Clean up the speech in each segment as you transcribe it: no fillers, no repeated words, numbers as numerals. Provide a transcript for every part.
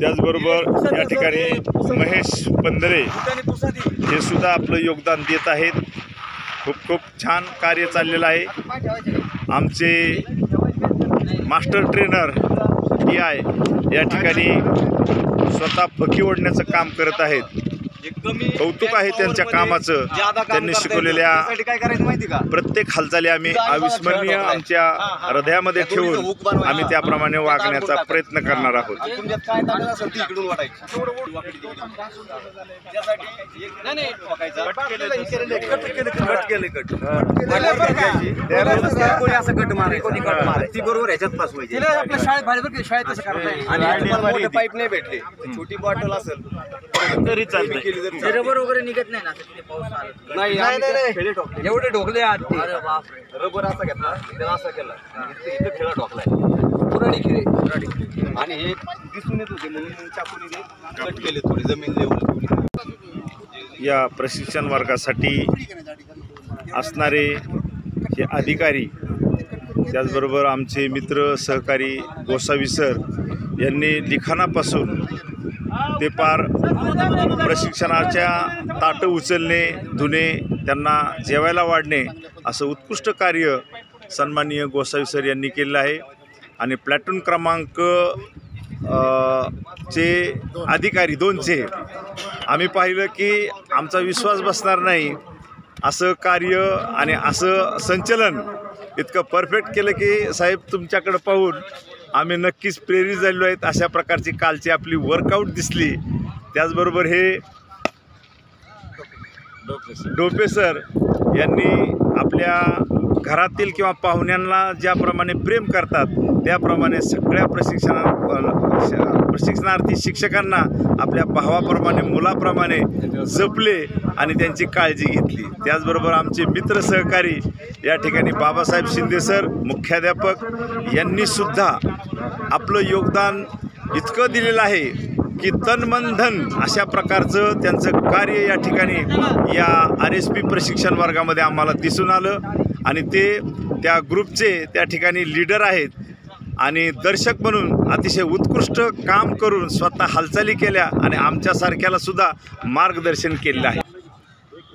त्याचबरोबर या ठिकाणी महेश पंधरे हे सुद्धा आपलं योगदान देत आहेत। खूप खूप छान कार्य चाललेलं आहे। आमचे मास्टर ट्रेनर DI या ठिकाणी स्वतः फकी ओढण्याचं काम करत आहेत। कौतुक आहे त्यांच्या कामाचं। त्यांनी शिकवलेल्या प्रत्येक हालचाली आम्ही अविस्मरणीय आमच्या हृदयामध्ये ठेवून आम्ही त्याप्रमाणे वागण्याचा प्रयत्न करणार आहोत। पाईप नाही भेटले, छोटी बॉटल असेल तरी चालते। रबर वगैरे निघत नाही ना, पाऊस आला नाही एवढे ढोकले आत रबर असा घेतला, असं केला, इथं खेळा ढोकलाय पुराडी खिरे आणि हे दिसून येत होते म्हणून चाकूने कट केले थोडी जमीन लेवल। या प्रशिक्षण वर्गासाठी असणारे हे अधिकारी, त्याचबरोबर आमचे मित्र सहकारी गोसावी सर यांनी लिखाणापासून ते पार प्रशिक्षणाच्या ताटं उचलणे, धुणे, त्यांना जेवायला वाढणे असं उत्कृष्ट कार्य सन्माननीय गोसावी सर यांनी केलेलं आहे। आणि प्लॅटून क्रमांक चे अधिकारी 2चे आम्ही पाहिलं की आमचा विश्वास बसणार नाही, असं कार्य आणि असं संचलन इतकं परफेक्ट केलं की साहेब तुमच्याकडं पाहून आम्ही नक्कीच प्रेरित झालेलो आहेत। अशा प्रकारची कालची आपली वर्कआउट दिसली। त्याचबरोबर हे डोपे सर यांनी आपल्या घरातील किंवा पाहुण्यांना ज्याप्रमाणे प्रेम करतात त्याप्रमाणे सगळ्या प्रशिक्षणार्थी शिक्षकांना आपल्या भावाप्रमाणे, मुलाप्रमाणे जपले आणि त्यांची काळजी घेतली। त्याचबरोबर आमचे मित्र सहकारी या ठिकाणी बाबासाहेब शिंदे सर मुख्याध्यापक यांनी सुद्धा आपलं योगदान इतकं दिलेलं आहे की तन मन धन अशा प्रकारचं त्यांचं कार्य या ठिकाणी या RSP प्रशिक्षण वर्गामध्ये आम्हाला दिसून आलं। आणि ते त्या ग्रुपचे त्या ठिकाणी लीडर आहेत आणि दर्शक म्हणून अतिशय उत्कृष्ट काम करून स्वतः हालचाली केल्या आणि आमच्यासारख्याला सुद्धा मार्गदर्शन केलेलं आहे।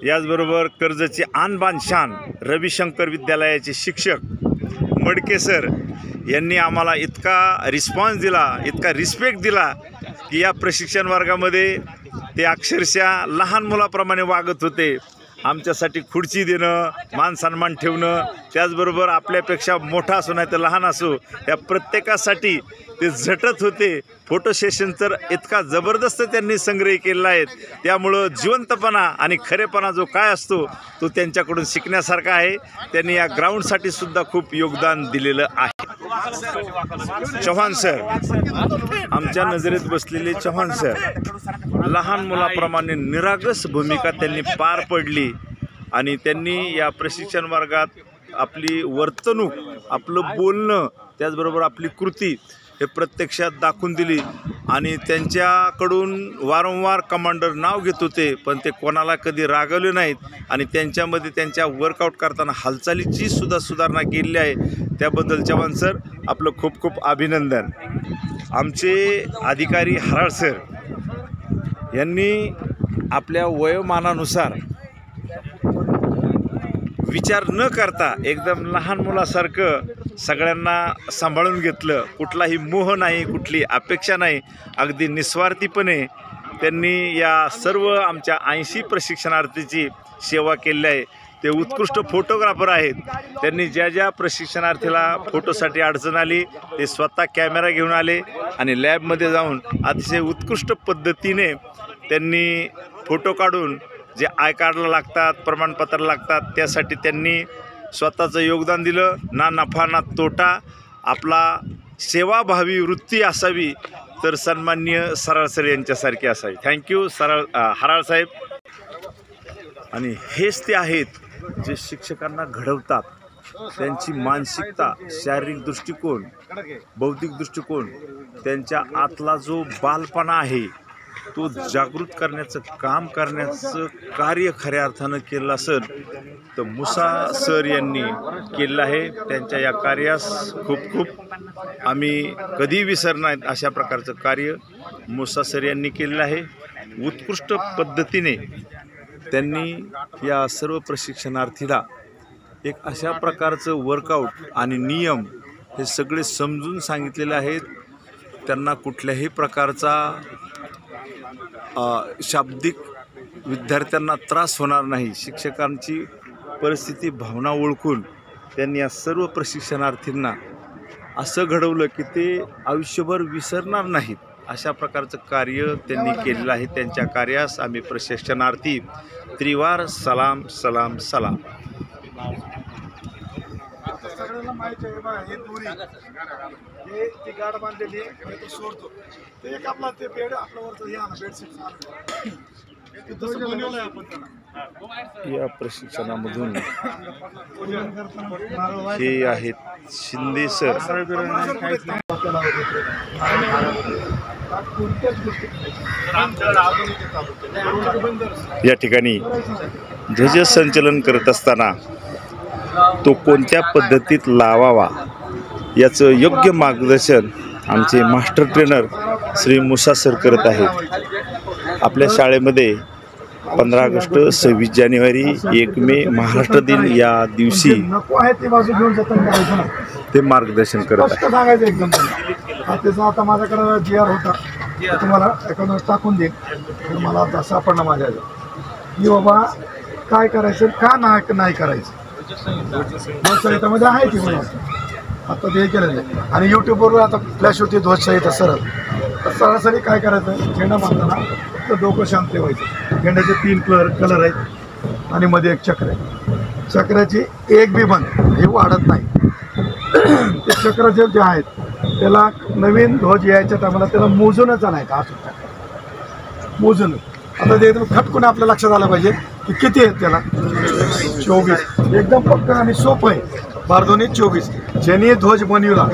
याचबरोबर कर्जतची आणबान शान रविशंकर विद्यालयाचे शिक्षक मडके सर यांनी आम्हाला इतका रिस्पॉन्स दिला, इतका रिस्पेक्ट दिला की या प्रशिक्षण वर्गामध्ये ते अक्षरशः लहान मुलाप्रमाणे वागत होते। आमच्यासाठी खुर्ची देणं, मान सन्मान ठेवणं, त्याचबरोबर आपल्यापेक्षा मोठा असो नाही तर लहान असो या प्रत्येकासाठी ते झटत होते। फोटो सेशन तर इतका जबरदस्त त्यांनी संग्रह केलेला आहे। त्यामुळं जिवंतपणा आणि खरेपणा जो काय असतो तो त्यांच्याकडून शिकण्यासारखा आहे। त्यांनी या ग्राउंडसाठी सुद्धा खूप योगदान दिलेलं आहे। चव्हाण सर, आमच्या नजरेत बसलेले चव्हाण सर लहान मुलाप्रमाणे निरागस भूमिका त्यांनी पार पडली आणि त्यांनी या प्रशिक्षण वर्गात आपली वर्तणूक, आपलं बोलणं, त्याचबरोबर आपली कृती हे प्रत्यक्षात दाखवून दिली। आणि त्यांच्याकडून वारंवार कमांडर नाव घेत होते पण ते कोणाला कधी रागवले नाहीत आणि त्यांच्यामध्ये त्यांच्या वर्कआउट करताना हालचालीची सुद्धा सुधारणा केलेली आहे। त्याबद्दल चव्हाण सर आपलं खूप खूप अभिनंदन। आमचे अधिकारी हराळ सर यांनी आपल्या वयोमानानुसार विचार न करता एकदम लहान मुलासारखं सगळ्यांना सांभाळून घेतलं। कुठलाही मोह नाही, कुठली अपेक्षा नाही, अगदी निस्वार्थीपणे त्यांनी या सर्व आमच्या 80 प्रशिक्षणार्थीची सेवा केली आहे। ते उत्कृष्ट फोटोग्राफर आहेत। त्यांनी ज्या ज्या प्रशिक्षणार्थीला फोटोसाठी अडचण आली ते स्वतः कॅमेरा घेऊन आले आणि लॅबमध्ये जाऊन अतिशय उत्कृष्ट पद्धतीने त्यांनी फोटो काढून जे आय कार्डला लागतात, प्रमाणपत्र लागतात त्यासाठी त्यांनी स्वतःचं योगदान दिलं। ना नफा ना तोटा, आपला सेवाभावी वृत्ती असावी तर सन्माननीय सराळ सर यांच्यासारखी असावी। थँक्यू हराळ साहेब। आणि हेच ते आहेत जे शिक्षकांना घडवतात। त्यांची मानसिकता, शारीरिक दृष्टिकोन, बौद्धिक दृष्टिकोन, त्यांच्या आतला जो बालपणा आहे तो जागृत करण्याचं काम करण्याचं कार्य खऱ्या अर्थानं केलं असेल तर मुसा सर यांनी केलं आहे. त्यांच्या या कार्यास खूप खूप आम्ही कधी विसरणार नाहीत. अशा प्रकारचं कार्य मुसा सर यांनी केलेलं आहे. उत्कृष्ट पद्धतीने त्यांनी या सर्व प्रशिक्षणार्थीला एक अशा प्रकारचं वर्कआउट आणि नियम हे सगळे समजून सांगितलेले आहेत. त्यांना कुठल्याही प्रकारचा शाब्दिक विद्यार्थ्यांना त्रास होणार नाही. शिक्षकांची परिस्थिती भावना ओळखून त्यांनी या सर्व प्रशिक्षणार्थींना असं घडवलं की ते आयुष्यभर विसरणार नाहीत. अशा प्रकारचं कार्य त्यांनी केलेलं आहे. त्यांच्या कार्यास आम्ही प्रशिक्षणार्थी त्रिवार सलाम सलाम सलाम. सगळ्यांना माहिती आहे बा हे दोरी हे ती गाड बांधलेली आहे तो सोडतो ते एक आपला ते बेड आपल्यावरचं हे आणा बेडशीट बनवलं आहे आपण त्याला. या प्रशिक्षणामधून हे आहेत शिंदे सर. या ठिकाणी ध्वजसंचलन करत असताना तो कोणत्या पद्धतीत लावावा याचं योग्य मार्गदर्शन आमचे master trainer Shri Musa sir करत आहेत. आपल्या शाळेमध्ये 15 ऑगस्ट, 26 जानेवारी, 1 मे महाराष्ट्र दिन या दिवशी नको आहे ती बाजू घेऊन जतन करायचं ना ते मार्गदर्शन करत स्पष्ट आहेत. सांगायचं एकदम. त्याचा आता माझ्याकडे GR होता ते तुम्हाला एखादं टाकून देईन. तर मला आता सापडला माझ्या की बाबा काय करायचं का नाही करायचं ध्वजसंहितामध्ये आहे ती मला आता ते केलेलं आहे. आणि यूट्यूबवर आता फ्लॅश होती ध्वजसंहिता सरळ. तर सरासरी काय करायचं झेंडा बांधताना तर डोकं शांत ठेवायचं. झेंड्याचे 3 कलर आहेत आणि मध्ये एक चक्र आहे. चक्राची एक बी बंद हे वाढत नाही. ते चक्र जे आहेत त्याला नवीन ध्वज यायच्या टायमाला त्याला मोजूनच आणायचं हात मोजून. आता ते एकदम खटकून आपल्या लक्षात आलं पाहिजे की किती आहेत त्याला 24. एकदम पक्का आणि सोपं आहे. बारदोनी 24. ज्यांनी ध्वज बनविला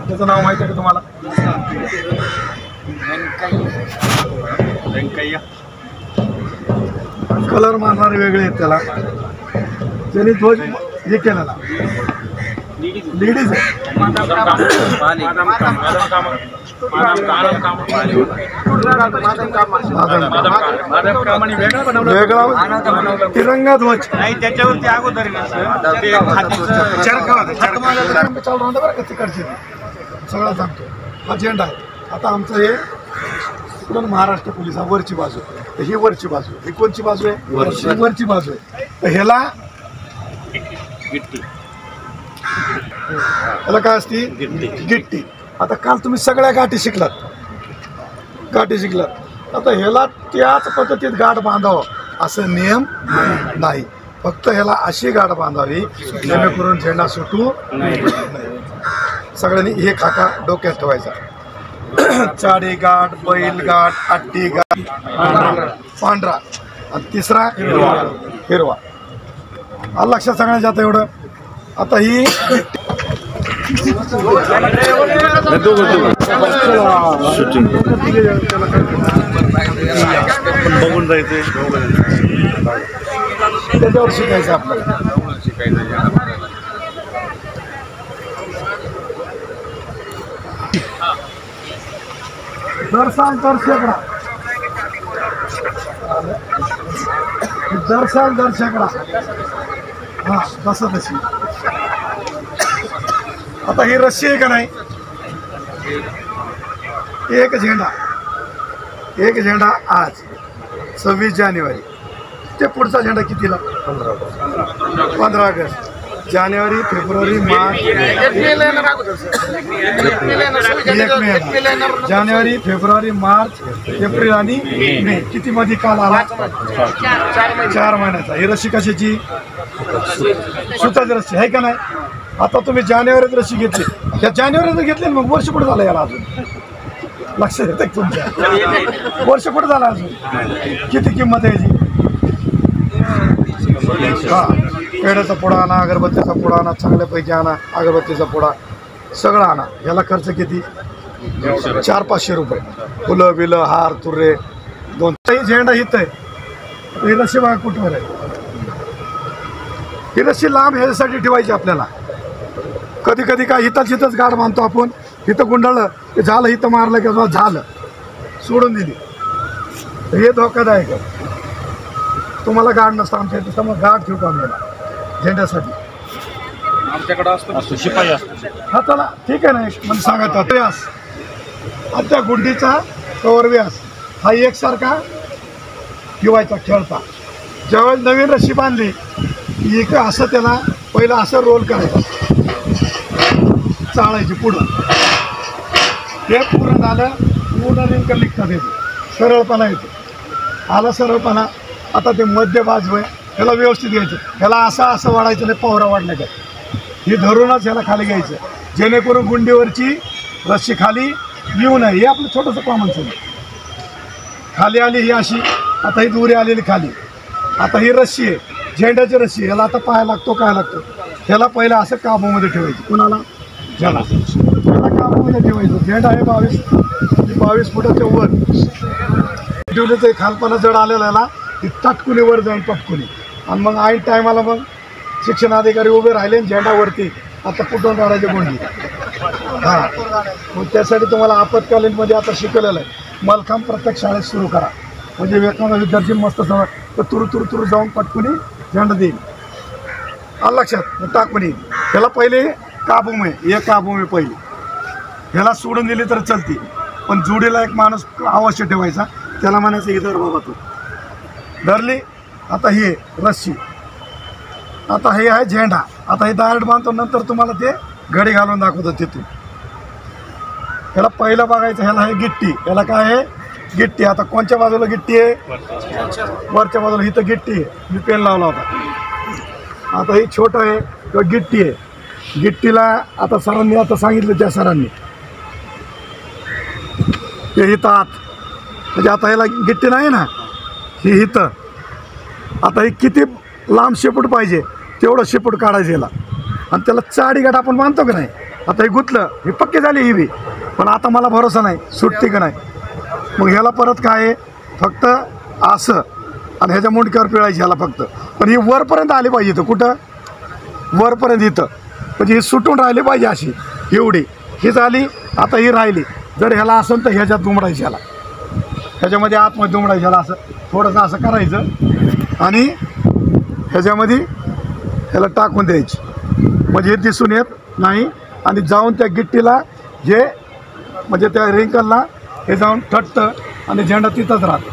त्याचं नाव माहिती आहे का तुम्हाला? कलर मारणारे वेगळे आहेत त्याला. ज्यांनी ध्वज हे केलेला लेडीज वेगळा तिरंगा ध्वज त्याच्यावरती अगोदर चालू राहतं बरं का तिकडचे सगळं सांगतो. हा झेंडा आहे. आता आमचं हे इकडून महाराष्ट्र पोलीस हा वरची बाजू. ही वरची बाजू. ही कोणची बाजू आहे? वरची बाजू आहे. तर ह्याला काय असती? गिट्टी. आता काल तुम्ही सगळ्या गाठी शिकलात. आता ह्याला त्याच पद्धतीत गाठ बांधावं असं नियम नाही. फक्त ह्याला अशी गाठ बांधावी जेणेकरून झेंडा सुटू नाही. सगळ्यांनी हे खाका डोक्यात ठेवायचा. चाडी गाठ, बैल गाठ, आट्टी गाठ, पांढरा आणि तिसरा हिरवा. आलं लक्षात सगळ्यात जातं एवढं. आता ही शूटिंग बघून जायचं त्याच्यावर शिकायचं आपल्याला. दर साल दर शेकडा हा तशी. आता ही रस्सी आहे का नाही? एक झेंडा आज 26 जानेवारी ते पुढचा झेंडा कितीला? 15 ऑगस्ट. जानेवारी, फेब्रुवारी, मार्च, 1 मे. जानेवारी, फेब्रुवारी, मार्च, एप्रिल आणि मे. किती मध्ये काल आला? 4 महिन्याचा. ही रस्सी कशाची? सुताची रस्सी आहे का नाही? आता तुम्ही जानेवारीत रस्सी घेतली. त्या जानेवारीत घेतली मग वर्ष कुठं झालं याला? अजून लक्षात येतं की तुमच्या वर्ष कुठं झालं अजून? किती किंमत आहे याची? हा पेढ्याचा पुडा आणा, अगरबत्तीचा पुडा आणा, चांगल्यापैकी आणा, अगरबत्तीचा पुडा सगळं आणा. याला खर्च किती? 400-500 रुपये. फुलं बिलं हार तुरे 2. झेंडा हित आहे. ही रस्सी बघा कुठवर आहे. ही रस्सी लांब ह्याच्यासाठी ठेवायची आपल्याला. कधी कधी काय हिताच गाड बांधतो आपण. इथं गुंडाळलं की झालं, इथं मारलं की झालं, सोडून दिली. हे धोकादायक आहे. तुम्हाला गाड नसतं, आमच्या इथं समोर गाड ठेवतो आम्हाला झेंड्यासाठी. आमच्याकडे असतो शिपाई असतो. हा चला ठीक आहे ना. म्हणजे सांगा व्यास आणि त्या गुंडीचा कवर व्यास हा एकसारखा ठेवायचा खेळता. ज्यावेळेस नवीन रस्सी बांधली की एक असं त्याला पहिलं असं रोल करायचं, चाळायची पुढं. ते पूर्ण झालं पूर्ण नेमकं लिखतात येतो, सरळपणा येतो. आला सरळपणा. आता ते मध्य बाजू आहे ह्याला व्यवस्थित घ्यायचं. ह्याला असं वाढायचं नाही पावरा वाढल्या काय. ही धरूनच ह्याला खाली घ्यायचं जेणेकरून गुंडीवरची रस्सी खाली येऊ नये. हे आपलं छोटंसं कॉमन सेन्स. खाली आली ही अशी. आता ही दुरी आलेली खाली. आता ही रस्सी आहे झेंड्याची रस्सी. ह्याला आता पाय लागतो काय लागतो. ह्याला पहिलं असं काबूमध्ये ठेवायचं. कुणाला झेंडा ह्याला काबूमध्ये ठेवायचं. झेंडा आहे 22 फुटाच्या वर ठेवलं. खालपणा जड आलेला ह्याला ती टटकुनी वर जाईल पटकुनी. आणि मग ऐन टायमाला मग शिक्षणाधिकारी उभे राहिले झेंडावरती. आता कुठून काढायचे गुंडी. हां मग त्यासाठी तुम्हाला आपत्कालीनमध्ये आता शिकवलेलं आहे. मलखांब प्रत्येक शाळेत सुरू करा. म्हणजे एखादा विद्यार्थी मस्त सवय तर तुरू जाऊन पटकुनी झेंडा देईल. आलं लक्षात. टाकून येईल. ह्याला पहिले काबूम आहे. एक काबूम आहे पहिली. ह्याला सोडून दिली तर चलती. पण जोडीला एक माणूस अवश्य ठेवायचा. त्याला म्हणायचं इधर बाबा तू धरली. आता ही रस्सी. आता हे आहे झेंडा. आता हे दारड बांधतो. नंतर तुम्हाला ते घडी घालून दाखवतो तिथून. ह्याला पहिलं बघायचं. ह्याला आहे गिट्टी. ह्याला काय आहे गिट्टी. आता कोणत्या बाजूला गिट्टी आहे. वरच्या बाजूला इथं गिट्टी आहे. मी पेन लावला होता. आता ही छोटं आहे किंवा गिट्टी आहे. गिट्टीला आता सरांनी आता सांगितलं त्या सरांनी ते इथं आत. म्हणजे आता ह्याला गिट्टी नाही ना ही इथं. आता ही किती लांब शेपूट पाहिजे तेवढं शेपूट काढायचं याला. आणि त्याला चाडी गाठ आपण बांधतो की नाही. आता हे गुतलं ही पक्की झाली ही बी. पण आता मला भरोसा नाही सुटते का नाही. मग ह्याला परत काय आहे फक्त असं आणि ह्याच्या मुंडक्यावर पिळायची ह्याला फक्त. पण ही वरपर्यंत आली पाहिजे. इथं कुठं वरपर्यंत इथं. म्हणजे ही सुटून राहिली पाहिजे अशी एवढी. ही झाली. आता ही राहिली. जर ह्याला असेल तर ह्याच्यात दुमडायची ह्याला. ह्याच्यामध्ये आतमध्ये दुमडायची ह्याला. असं थोडंसं असं करायचं आणि ह्याच्यामध्ये ह्याला टाकून द्यायची. म्हणजे हे दिसून येत नाही. आणि जाऊन त्या गिट्टीला जे म्हणजे त्या रिंकलला हे जाऊन ठटतं आणि झेंडा तिथंच राहतं.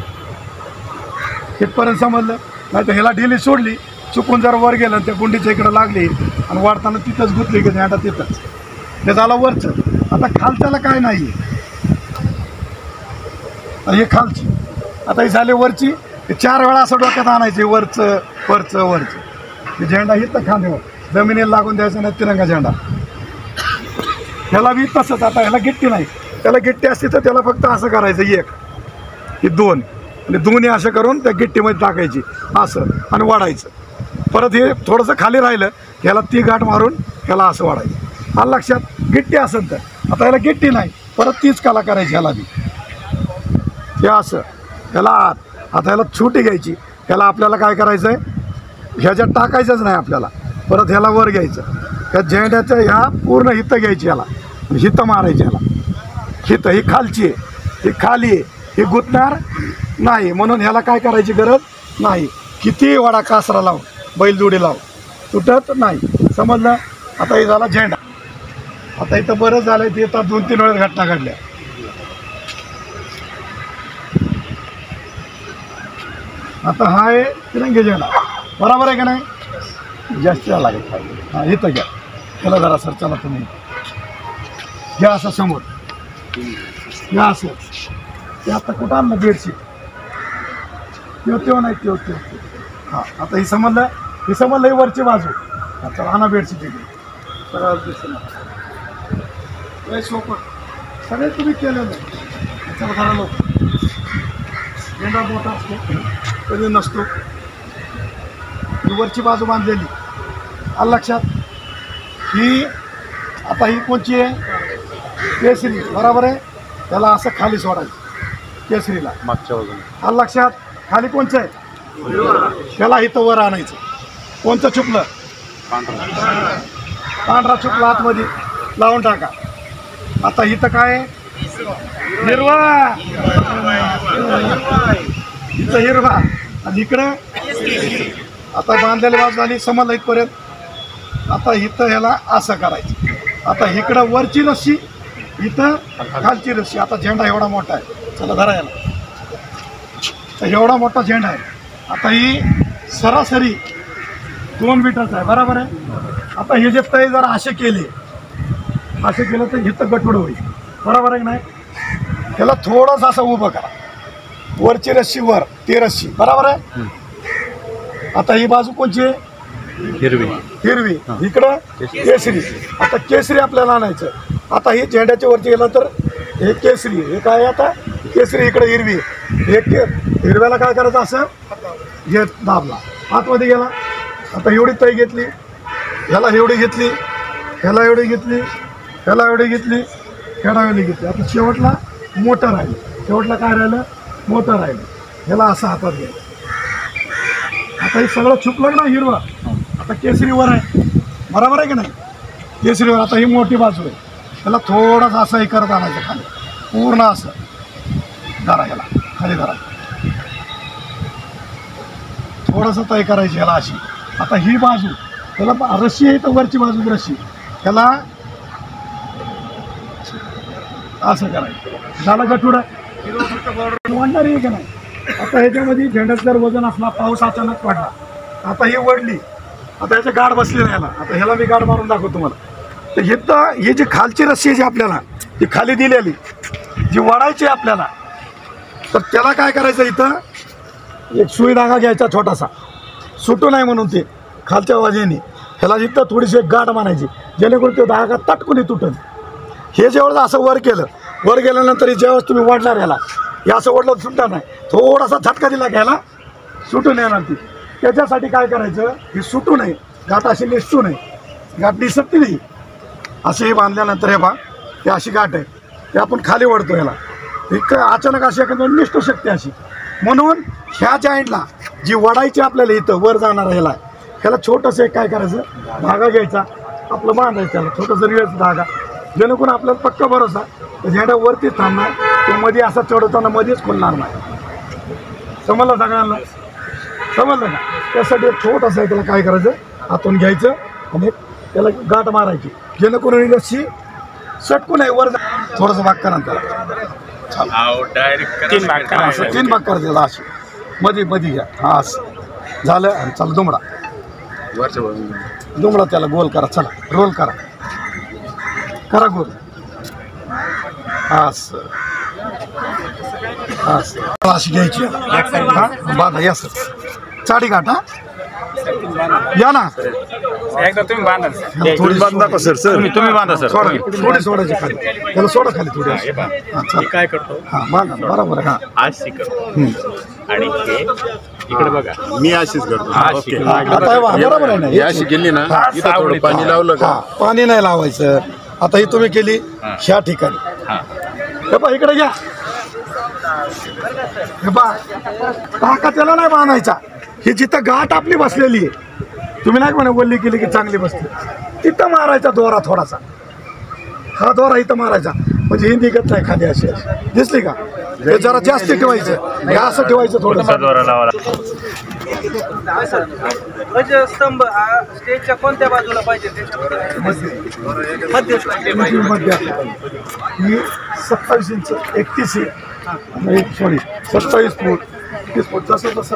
इथपर्यंत समजलं. नाही तर ह्याला ढिली सोडली चुकून जर वर गेलं त्या गुंडीच्या इकडं लागली आणि वाढताना तिथंच गुतली की झेंडा तिथंच. हे झालं वरचं. आता खालच्याला काय नाही आहे. हे खालची. आता ही झाली वरची. 4 वेळा असं डोक्यात आणायचे वरचं वरचं वरचं. हे झेंडा इथं खांद्यावर जमिनीला लागून द्यायचं नाही तिरंगा झेंडा. ह्याला बी तसंच. आता ह्याला गिट्टी नाही. त्याला गिट्टी असते तर त्याला फक्त असं करायचं. एक ही 2 आणि दोन्ही असं करून त्या गिट्टीमध्ये टाकायची असं आणि वाढायचं. परत हे थोडंसं खाली राहिलं ह्याला ती गाठ मारून ह्याला असं वाढायचं. आलं लक्षात. गिट्टी असेल तर. आता ह्याला गिट्टी नाही परत तीच कला करायची ह्याला बी. हे असं ह्याला आत. आता ह्याला छोटी घ्यायची. ह्याला आपल्याला काय करायचं आहे ह्याच्यात टाकायचंच नाही आपल्याला. परत ह्याला वर घ्यायचं. ह्या झेंड्याच्या ह्या पूर्ण हितं घ्यायची ह्याला. हितं मारायची ह्याला. हितं ही खालची आहे ही खाली आहे. ही गुतणार नाही म्हणून ह्याला काय करायची गरज नाही. किती वडा कासरा लाव बैलजोडी लाव तुटत नाही. समजलं. आता हे झाला झेंडा. आता इथं बरंच झालं. ते आता 2-3 वेळेस घटना घडल्या. आता हा आहे तिरंगी झेंडा. बरोबर आहे का नाही. जास्त लागेल. हां इथं घ्या. त्याला जरा सर चला तुम्ही घ्या असं समोर. घ्या असं. ते आता कुठं आणलं बेडशीट. तेव्हा नाही तेव्हा. हां आता हे समजलं. हे समजलं ही वरची बाजू. चला आणा बेडशीट इकडे. सगळं दिसतं लय सोपं. सगळे तुम्ही केलेलं आहे. चला खरा लोक. झेंडा मोठा असतो कधी नसतो. ही वरची बाजू बांधलेली. आलं लक्षात. ही आता ही कोणची आहे केसरी बरोबर आहे. त्याला असं खाली सोडायचं केसरीला मागच्या बाजूने. आलं लक्षात. खाली कोणचं आहे त्याला इथं वर आणायचं. कोणचं चुकलं पांढरा चुकला आतमध्ये लावून टाका. आता इथं काय आहे? हिरवा इथं हिरवा आणि इकडं आता बांधलेली बाजू झाली समजलं इथपर्यंत. आता इथं ह्याला असं करायचं. आता इकडं वरची रस्सी इथं खालची रस्सी. आता झेंडा एवढा मोठा आहे. चला धरा याला. तर एवढा मोठा झेंडा आहे. आता ही सरासरी 2 मीटरचा आहे बरोबर आहे. आता हे जे तय जर असे केले तर इथं गटूड होईल बरोबर आहे की नाही. त्याला थोडंसं असं उभं करा. वरची रस्सी वर ती रस्सी बरोबर आहे. आता ही बाजू कोणची आहे हिरवी इकडं केसरी. आता केसरी आपल्याला आणायचं. आता हे झेंड्याच्या वरती गेलं तर हे केसरी हे काय आता केसरी इकडे हिरवी. हे हिरव्याला काय करायचं असं हे दाबला आतमध्ये गेला. आता एवढी तय घेतली ह्याला एवढी घेतली ह्याला एवढी घेतली ह्याला एवढी घेतली ह्याला एवढी घेतली. आता शेवटला मोठं राहिलं. शेवटला काय राहिलं मोठं राहिलं. ह्याला असं हातात घ्यायचं. आता हे सगळं चुकलं ना हिरवा. आता केसरीवर आहे बरोबर आहे की नाही. केसरीवर आता ही मोठी बाजू आहे. त्याला थोडंसं असं हे करत आणायचं खाली पूर्ण असं धरा ह्याला खाली धरा थोडंसं तय करायची ह्याला अशी. आता ही बाजू त्याला रस्सी आहे तर वरची बाजू रस्सी त्याला असं करायचं. झाला गठुडा वाढणार आहे की नाही. आता ह्याच्यामध्ये झेंड्याचं जर वजन असला पाऊस अचानक पडला आता ही वडली. आता ह्याचे गाठ बसले नाही ह्याला. आता ह्याला मी गाठ मारून दाखवतो तुम्हाला. तर इथं ही जी खालची रस्सी आहे जी आपल्याला ती खाली दिलेली जी वडायची आपल्याला तर त्याला काय करायचं इथं एक सुई धागा घ्यायचा छोटासा सुटू नाही म्हणून ते खालच्या बाजूने ह्याला इथं थोडीशी एक गाठ मानायची जेणेकरून तो धागा तटकुनी तुटन. हे जेवढं असं वर केलं वर गेल्यानंतर जेव्हा तुम्ही वडणार ह्याला हे असं ओढलं सुटणार नाही. थोडासा झटका दिला घ्यायला सुटून येणार ती. त्याच्यासाठी काय करायचं ही सुटू नये गाठ अशी निसटू नये. गाठ निसटते नाही असे हे बांधल्यानंतर हे बा हे अशी गाठ आहे ते आपण खाली वडतो ह्याला. इतकं अचानक अशी एखादं निसटू शकते अशी. म्हणून ह्या जॉईंटला जी वडायची आपल्याला इथं वर जाणार ह्याला छोटंसं एक काय करायचं धागा घ्यायचा आपलं बांधायचं त्याला छोटंसं रिवेचं धागा जेणेकरून आपल्याला पक्का भरोसा झेंडा वरतीच थांबणार. तो मध्ये असा चढवताना मध्येच खुलणार नाही. समजलं सगळ्यांना समजलं का. त्यासाठी एक छोटंसं आहे त्याला काय करायचं हातून घ्यायचं आणि त्याला गाठ मारायची जेणेकरून रस्सी सटकू नाही वर थोडंसं भाग करा त्याला. तीन भाग करा त्याला अशी मध्ये घ्या. हा असं झालं आणि चला दुमडा त्याला गोल करा. चला रोल करा गोल असं अशी घ्यायची बांधा या सर चाडी गाठ. हा या ना एकदा तुम्ही बांधा थोडी बांधा का सर तुम्ही बांधा सर. थोडी सोडायची खाली त्याला सोडा खाली थोडी अशी. मी काय करतो हा बांधा बरोबर आहे. हा अशी करतो आणि हे इकडे बघा मी अशीच करतो. अशी आता हे बघा, बरोबर आहे ना ही अशी गेली ना इथं थोडं पाणी लावलं का हा पाणी नाही लावायचं. आता ही तुम्ही केली ह्या ठिकाणी हे पहा इकडे घ्या. हे पहा टाका त्याला नाही बांधायचा. ही जिथं गाठ आपली बसलेली आहे तुम्ही नाही म्हणे वल्ली केली की चांगली बसते तिथं मारायचा दोरा थोडासा. हा दोरा इथं मारायचा म्हणजे ही निघत नाही खाली अशी दिसली का. हे जरा जास्त ठेवायचं हे असं ठेवायचं थोडंसं. स्तंभ स्टेजच्या कोणत्या बाजूला पाहिजे मध्ये ही 27 इंच 31 सॉरी 27 फूट 30 फूट जसं तसं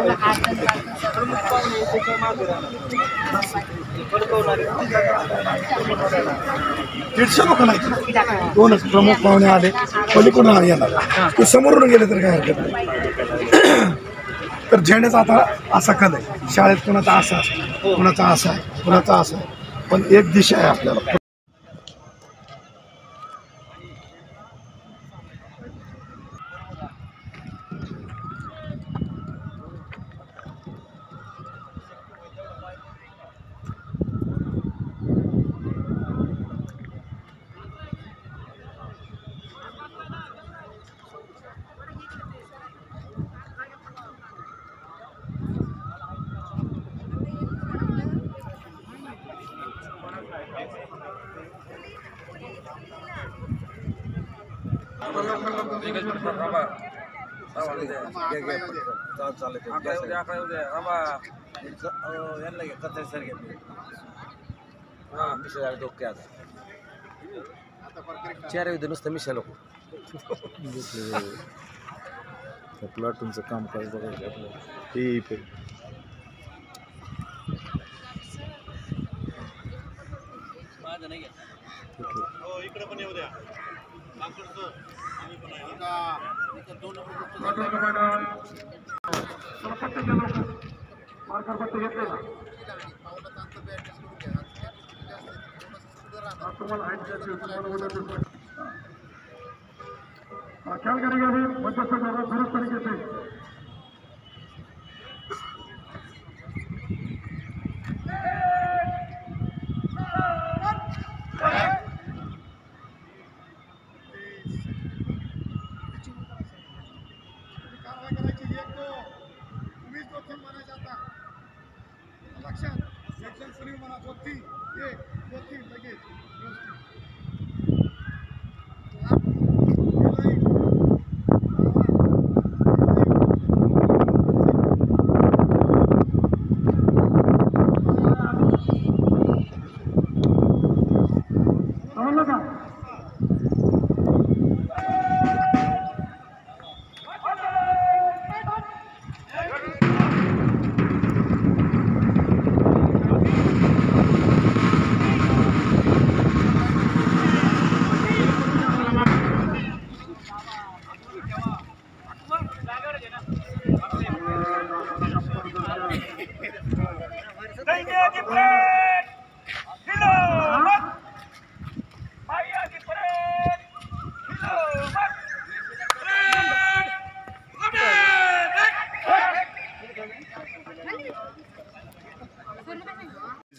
150 लोक नाही 2च प्रमुख पाहुणे आले पलीकडून येणार ते समोरून गेले तर काय हरकत नाही. तर झेंड्याचा आता असा कल आहे शाळेत कुणाचा असा असतो कुणाचा असा आहे कुणाचा असा आहे पण एक दिशा आहे आपल्याला. प्लॉटूनचं काम काय बघायचं आपल्याला. ठीक आहे. ख्याल करेंगे अभी मध्यस्थ द्वारा दुरुस्त तरीके से कारवाई करायची. 1 2 तुम्हीच 2 3 म्हणायचं आता. लक्षात सेक्शन सुरू म्हणा. 2 3 1 2 3 लगेच व्यवस्थित. समजलं का?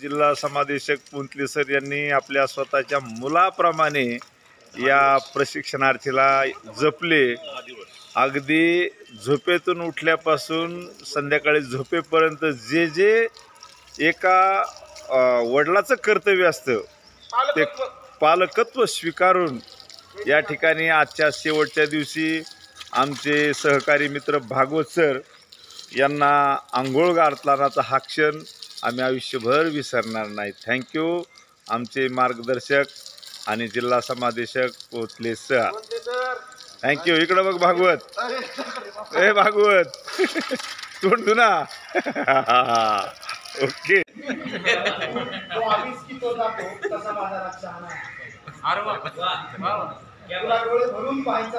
जिल्हा समादेशक पुंतले सर यांनी आपल्या स्वतःच्या मुलाप्रमाणे या प्रशिक्षणार्थीला जपले. अगदी झोपेतून उठल्यापासून संध्याकाळी झोपेपर्यंत जे जे एका वडिलाचं कर्तव्य असतं ते पालकत्व स्वीकारून या ठिकाणी आजच्या शेवटच्या दिवशी आमचे सहकारी मित्र भागवत सर यांना आंघोळ घालतानाचा हा क्षण आम्ही आयुष्यभर विसरणार नाही. थँक्यू आमचे मार्गदर्शक आणि जिल्हा समादेशक पोतले सर. थँक्यू. इकडं बघ भागवत. ए भागवत तोंड धुना. ओके. तुला डोळे भरून पाहायचं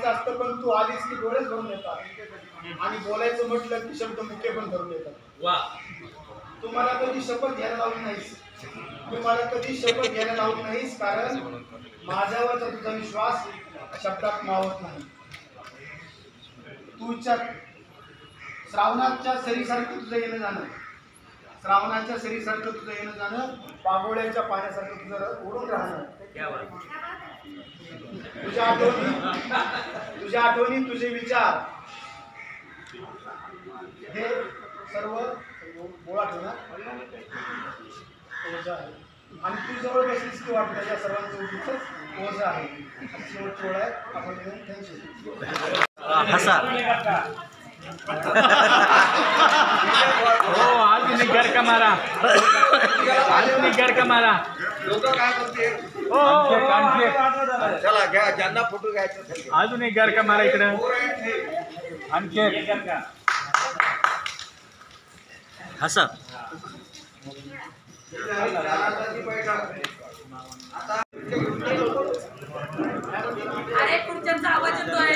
असतं. पण तू आलीस की डोळेच भरून येतात आणि बोलायचं म्हटलं की शब्द मुख्य पण भरून येतात. तुम्हाला कधी शपथ घ्यायला लावून नाहीस कारण माझ्यावरचा तुझा विश्वास शब्दात मावत नाही. तू विचार. श्रावणाच्या सरीसारखं तुझं येणं जाणं पागोळ्याच्या पाण्यासारखं तुझं ओढून राहणं. तुझ्या आठवणी तुझे विचार हे सर्व गोळा ठेवणार ओझं आहे. आणि तू जवळ बसलीस की वाटतं या सर्वांचं ओझं आहे. शेवटची ओळ आहे. आपण थँक्यू. घर का मारा. लोक काय करते. चला घ्या ज्यांना फोटो घ्यायचा अजून एक घर का मारा इकडं. आणखी हसा. अरे खुर्च्यांचा आवाज येतोय.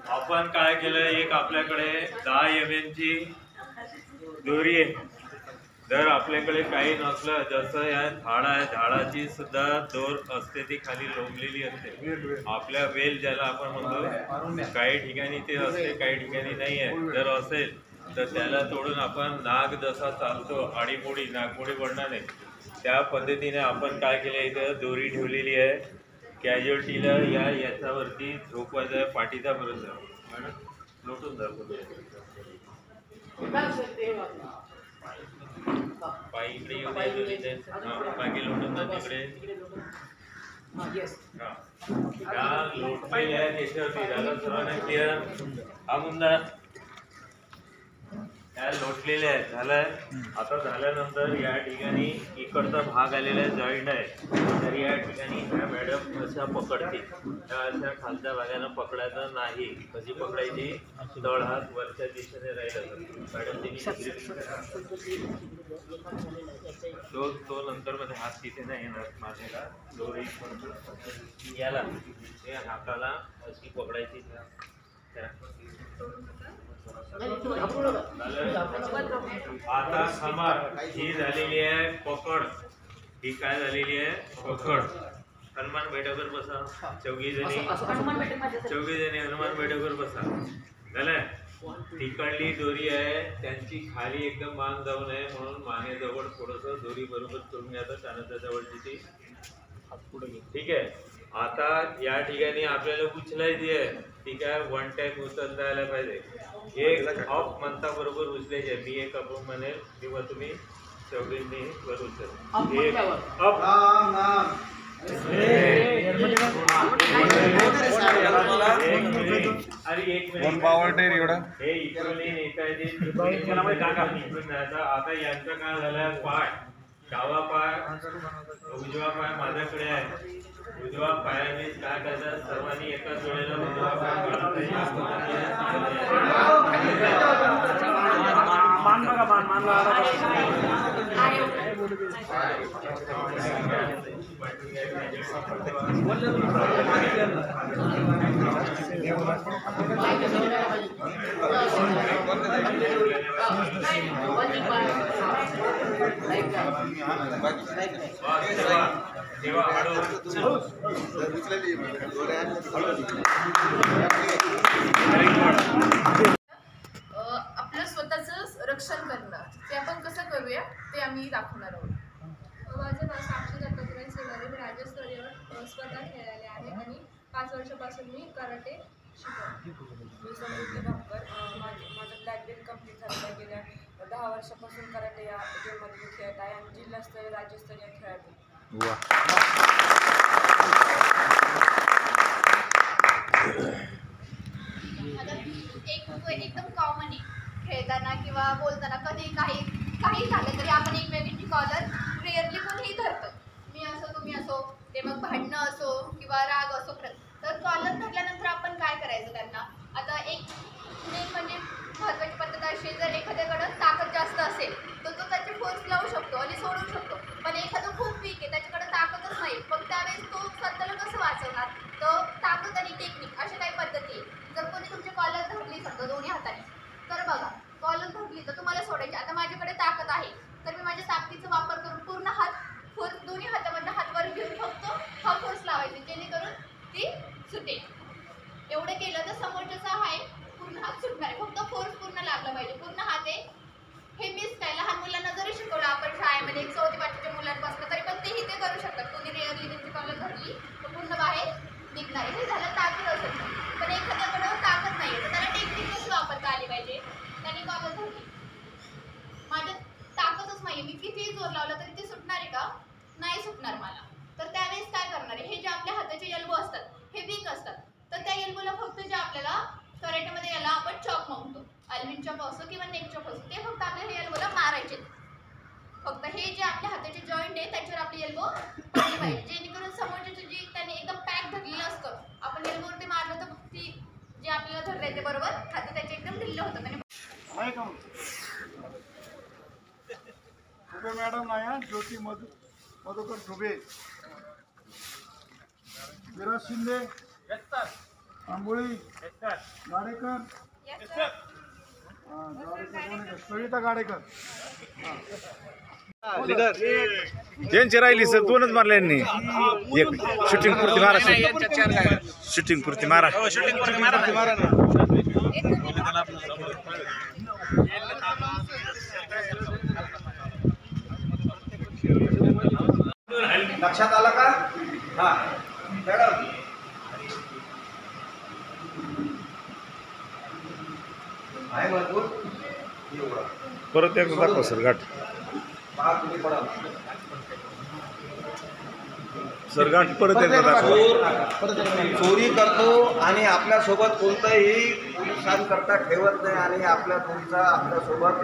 आपण काय केलं, एक आपल्याकडे 10 mm ची दोरी आहे. जर आपल्याकडे काही नसलं, जसं या झाड आहे, झाडाची सुद्धा दोर असते ती खाली लोंबलेली असते. आपल्या वेल ज्याला आपण म्हणतो, काही ठिकाणी ते असते, काही ठिकाणी नाही आहे. जर असेल तर त्याला तोडून आपण नाग जसा चालतो आडीमोडी नागमोडी पडणार नाही, त्या पद्धतीने आपण काय केलं, इथं दोरी ठेवलेली आहे. कॅज्युअल्टीला याच्यावरती झोपवायचं आहे, पाठीचा पर्यंत लोटून दाखवतो. पाय इकडे येऊ द्या, दोरीचे बाकी लोटून जा तिकडे. त्या लोटलेल्या आहेत याच्यावरती झालं सर्वांना क्लिअर. हा मुद्दा त्या लोटलेल्या आहेत, झालाय. आता झाल्यानंतर या ठिकाणी इकडचा भाग आलेला आहे, जॉईंट आहे. तर या ठिकाणी ह्या मॅडम अशा पकडतील, त्या अशा खालच्या भागानं पकडायचं नाही. कशी पकडायची, तळ हात वरच्या दिशेने राहिला मॅडम तो नंतर मध्ये हात तिथे नाही येणार माझ्याला. दोरी याला ते हाताला अशी पकडायची. आता समार ही झालेली आहे पकड. ही काय झालेली आहे, पकड. हनुमान बैठकीवर बसा, चौघी जणी हनुमान बैठकीवर बसा. झालंय. तिकडली दोरी आहे, त्यांची खाली एकदम मान जाऊ नये म्हणून मानेजवळ थोडंसं दोरी बरोबर करून घ्यायचं, कानाच्या जवळची ती. ठीक आहे. आता या ठिकाणी आपल्याला उचलायची आहे, ती काय वन टाइम उचलता आला पाहिजे. एक अप म्हणता बरोबर उचलायची आहे. मी एक अप म्हणेल किंवा तुम्ही चौघींनी वर उचल. एक अप. अरे एक मिनिट, हे इकडून आता यांचा काय झालं, पाय डावा पाय उजवा पाय माझ्याकडे आहे. उजवा पायाने काय करतात, सर्वांनी एकाच वेळेला उजवा पाय आपलं स्वतःचं रक्षण करणं ते आपण कसं करूया ते आम्ही दाखवणार आहोत. माझं नाव साक्षी दत्तात्रय सेवारे. मी राज्यस्तरीयवर स्पर्धा खेळाले आहे आणि 5 वर्षापासून मी कराटे शिकवते. मी समृद्धी भाकर. माझं ब्लॅक बेल्ट कंप्लीट झालेलं आहे. गेल्या 10 वर्षापासून कराटे या गेममध्ये मी खेळत आहे आणि जिल्हास्तरीय राज्यस्तरीय खेळते. एकदम कॉमन आहे. खेळताना किंवा बोलताना कधी काही झालं तरी आपण एकमेकांची कॉलर रेअरली कोणीही धरतं. मी असो तुम्ही असो, ते मग भांडणं असो किंवा राग असो, तर कॉलर धरल्यानंतर आपण काय करायचं त्यांना. आता एक मेन म्हणजे महत्त्वाची पद्धत अशी, जर एखाद्याकडं ताकद जास्त असेल तर तो त्याची फोर्स लावू शकतो आणि सोडू शकतो. पण एखादं खूप वीक आहे, त्याच्याकडे ताकदच नाही, मग त्यावेळेस तो स्वतःला कसं वाचवणार. तर ताकद आणि टेक्निक अशा काही पद्धती आहे. जर कोणी तुमची कॉलर धरली समजा दोन्ही हाताने, तर बघा कॉलर धरली तर तुम्हाला सोडायची. आता माझ्याकडे ताकद आहे तर मी माझ्या ताकदीचा वापर करून पूर्ण हात फोर्स दोन्ही हातामधनं हातवर घेऊन फक्त हा फोर्स लावायचा, जेणेकरून ती सुटेल. एवढं केलं तर समोरच्याचा आहे पूर्ण हात सुटणार आहे. फक्त फोर्स पूर्ण लागला पाहिजे, पूर्ण हात आहे. हे मीच काय लहान मुलांना जरी शिकवलं आपण शाळेमध्ये 4वी-5वीच्या मुलांपासून, तरी पण तेही ते करू शकतात. कोणी रेअरली त्यांची कॉलर धरली तर पूर्ण बाहेर निघणार आहे. हे झालं ताकद असेल. पण एखाद्याकडं ताकद नाही आहे तर त्याला टेक्निक कशी वापरता आली पाहिजे. त्यांनी कॉलर धरली, माझ्या ताकदच नाही, मी कितीही जोर लावला तरी ते सुटणार आहे का, नाही सुटणार मला. तर त्यावेळेस काय करणार आहे, हे जे आपल्या हाताचे एल्बो असतात हे वीक असतात, तर त्या एल्बोला फक्त जे आपल्याला कराटेमध्ये याला आपण चॉप म्हणतो, अल्विन चॉप असो किंवा नेक चॉप असो, ते फक्त आपल्याला हे एल्बोला मारायचे. फक्त हे जे आपल्या हाताचे जॉईंट आहे त्याच्यावर आपली एल्बो पडली पाहिजे, जेणेकरून समोरच्याची जी त्याने एकदम पॅक धरलेलं असतं, आपण एल्बोवरती मारलं तर ती जे आपल्याला धरलं ते बरोबर हात त्याचे एकदम ढिल्लं होतं. आहे का ठुबे मॅडम आहे, ज्योती मधुकर ठुबे, विराज शिंदे, आंबोळी, गाडेकर, सविता गाडेकर. त्यांची राहिली सर 2च मारले यांनी. एक शूटिंग पुरती मारा, शूटिंग पुरती मारा. लक्षात आलं का? हा मॅडम आहे मजबूत. परत एकदा दाखवा सर गाठ. पहा तुम्ही पडा. सर गाठ परत एकदा दाखवा. चोरी करतो आणि आपल्यासोबत कोणताही नुकसान करता ठेवत नाही आणि आपल्या तुमचा आपल्यासोबत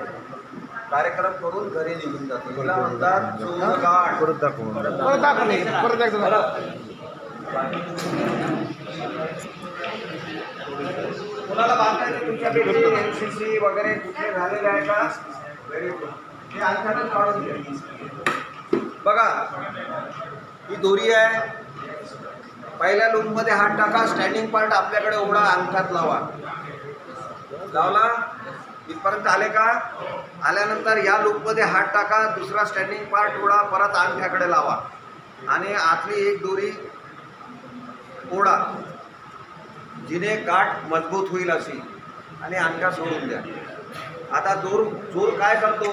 कार्यक्रम करून घरी निघून जातो. तुला म्हणतात चोरगाड. परत दाखवा. परत एकदा कोणाला बांधायचं तुमच्यापैकी NCC वगैरे कुठले झालेले आहे का? Very good. हे अंगठातच काढून घ्या. बघा ही दोरी आहे. पहिल्या लूपमध्ये हात टाका. स्टँडिंग पार्ट आपल्याकडे उघडा. अंगठात लावा. लावला इथपर्यंत आले का? आल्यानंतर या लूपमध्ये हात टाका. दुसरा स्टँडिंग पार्ट उघडा. परत अंगठ्याकडे लावा आणि आतली एक दोरी ओढा जिने गाठ मजबूत होईल अशी आणि अंगठा सोडून द्या. आता चोर काय करतो?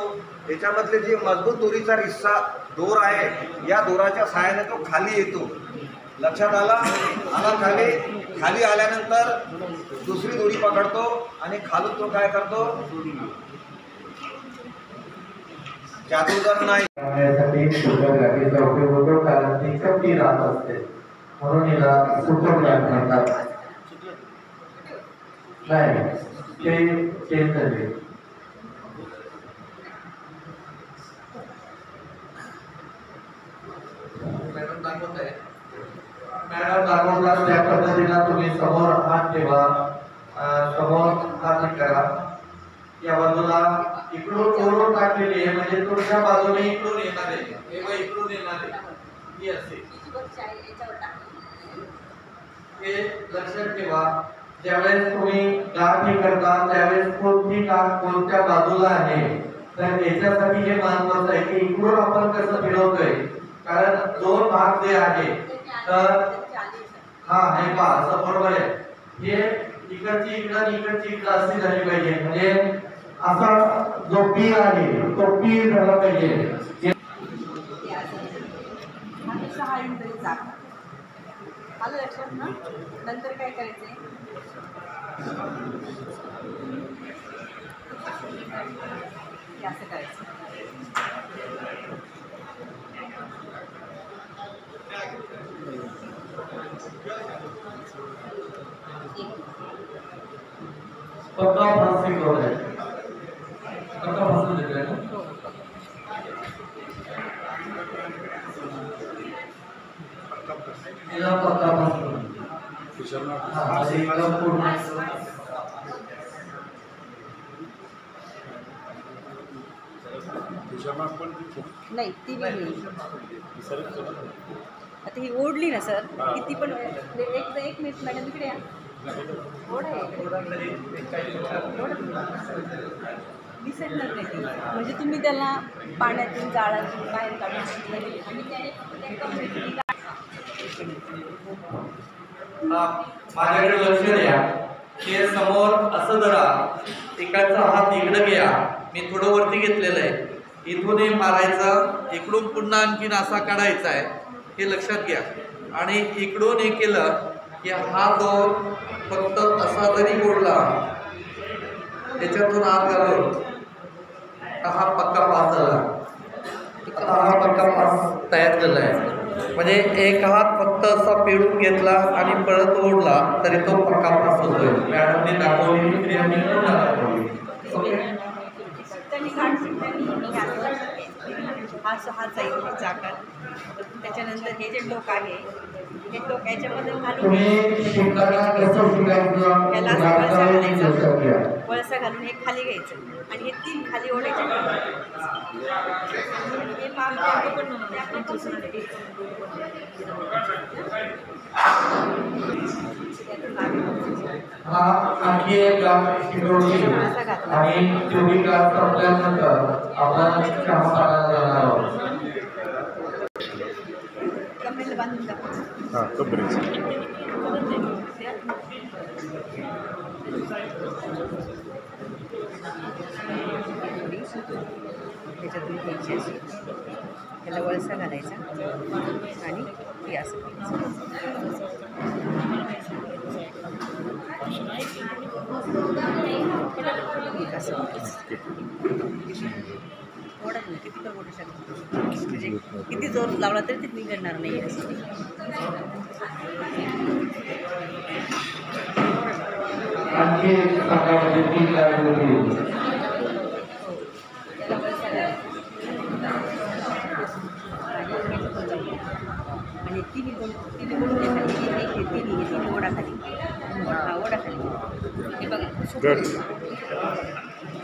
त्याच्यामधले जी मजबूत दोरीचा रिस्सा दोर आहे या दोराच्या सहाय्याने तो खाली येतो. लक्षात आला? खाली आल्यानंतर दुसरी दोरी पकडतो आणि खालून तो काय करतो? जादूगर नाही. फोटोग्राफीचा उपयोग होतो कारण ती कमी राहत असते म्हणून हिला फोटोग्राफ म्हणतात. नाही ते चेंज झाले. मॅडम दाखवला त्या पद्धतीनं तुम्ही समोर हात ठेवा. समोर हात करा. या बाजूला इकडून ओढून टाकलेली आहे म्हणजे तुमच्या बाजूने इकडून येणार आहे किंवा इकडून येणार आहे ही असेल. हे लक्षात ठेवा. ज्यावेळेस तुम्ही गाठ हे करता त्यावेळेस कोणती गाठ कोणत्या बाजूला आहे तर याच्यासाठी हे महत्वाचं आहे की इकडून आपण कसं फिरवतोय कारण दोन भाग जे आहे तर हा हे पहा असं बरोबर आहे. हे इकडची इकडं इकडची इकडं अशी झाली पाहिजे म्हणजे असा जो पीर आहे तो पीर झाला पाहिजे. आलं लक्षात ना? नंतर काय करायचंय? असं करायचं. पक्का फासिंग होत आहे. पक्का फासून देतोय ना? तिला पक्का फासून एकदम पूर्ण नाही ती वेगळी. आता ही ओढली ना सर किती पण एक मिनिट मॅडम इकडे या. विसरणार नाही ती म्हणजे तुम्ही त्याला पाण्यातून जाळातून बाहेर काढून आणि माझ्याकडे लक्ष द्या. हे समोर असं धरा. इकडचा हात इकडे घ्या. मी थोडं वरती घेतलेलं आहे. इथून हे मारायचं. इकडून पुन्हा आणखीन असा काढायचा आहे हे लक्षात घ्या. आणि इकडून हे केलं की हा दोर फक्त असा जरी ओढला त्याच्यातून आत घालून हा पक्का पास झाला. आता हा पक्का पास तयार झाला आहे. म्हणजे एक हात फक्त असा पिळून घेतला आणि परत ओढला तरी तो पक्का पास होतोय. मॅडमने दाखवली आणि पुन्हा दाखवली. हा जाईल चाकण. त्याच्यानंतर हे जे टोक आहे हे टोक याच्यामध्ये वळसा घालून हे खाली घ्यायचं आणि हे 3 खाली ओढायचे. हे माप हा आणखी एक ग्लास शिकवली आणि 24 ग्लास संपल्यानंतर आपण चहा पाण्याला जाणार आहोत. हां कंपनीचं त्याच्यातून घ्यायची अशी त्याला वळसा घालायचा आणि ती असं ओढत नाही किती पण ओढू शकतो म्हणजे किती जोर लावला तरी ते निघणार नाही असं आणखी सकाळमध्ये 3 ग्लास होतील. आणि तिन्ही ओढा खाली ओढा खाली हे बघा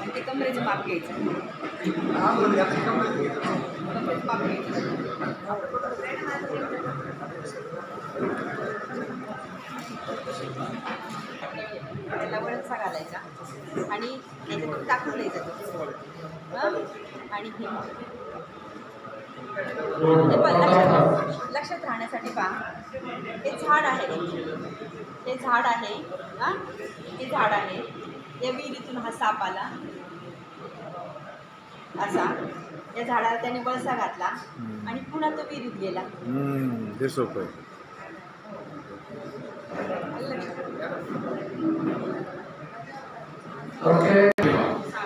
आणि ते कमरेचं माप घ्यायचं कमरेचं माप घ्यायचं त्याला वळसा घालायचा आणि याच्यातून टाकून द्यायचं आणि लक्षात राहण्यासाठी पहा हे झाड आहे हे झाड आहे हां हे झाड आहे या विहिरीतून हा साप आला असा या झाडाला त्याने वळसा घातला आणि पुन्हा तो विहिरीत गेला ते सोपं आहे. ओके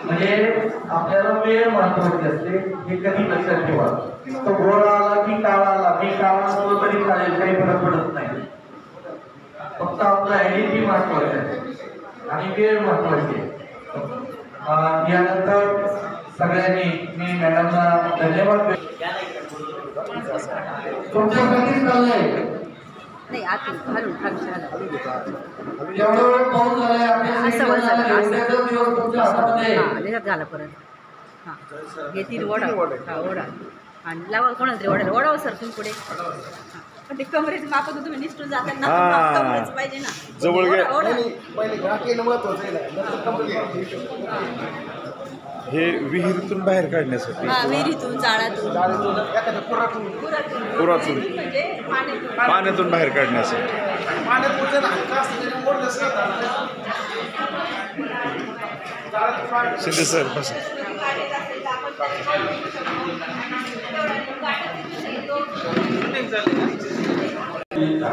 म्हणजे आपल्याला वेळ महत्वाची असते हे कधी लक्षात ठेवा. तो गोरा आला की काळा आला मी काळा असलो तरी चालेल काही फरक पडत नाही. फक्त आपलं आयडेंटिटी महत्वाचं आहे आणि वेळ महत्वाची आहे. यानंतर सगळ्यांनी मी मॅडमला धन्यवाद तुमच्यासाठी चाललंय नाही आतून घालून एवढा वेळ पाऊस झालाय त्याच्यात झाला परत हां हे तीन ओढा हा ओढा आणि लावा कोणाला तरी ओढायला ओढावं सर तुम्ही पुढे पण ते कमरेचं मापक तुम्ही निष्ठून जाताना कमरेच पाहिजे ना जवळ हे विहिरीतून बाहेर काढण्यासाठी विहिरीतून जाळातून पुरातून म्हणजे पाण्यातून बाहेर काढण्यासाठी शिंदे सर बसा.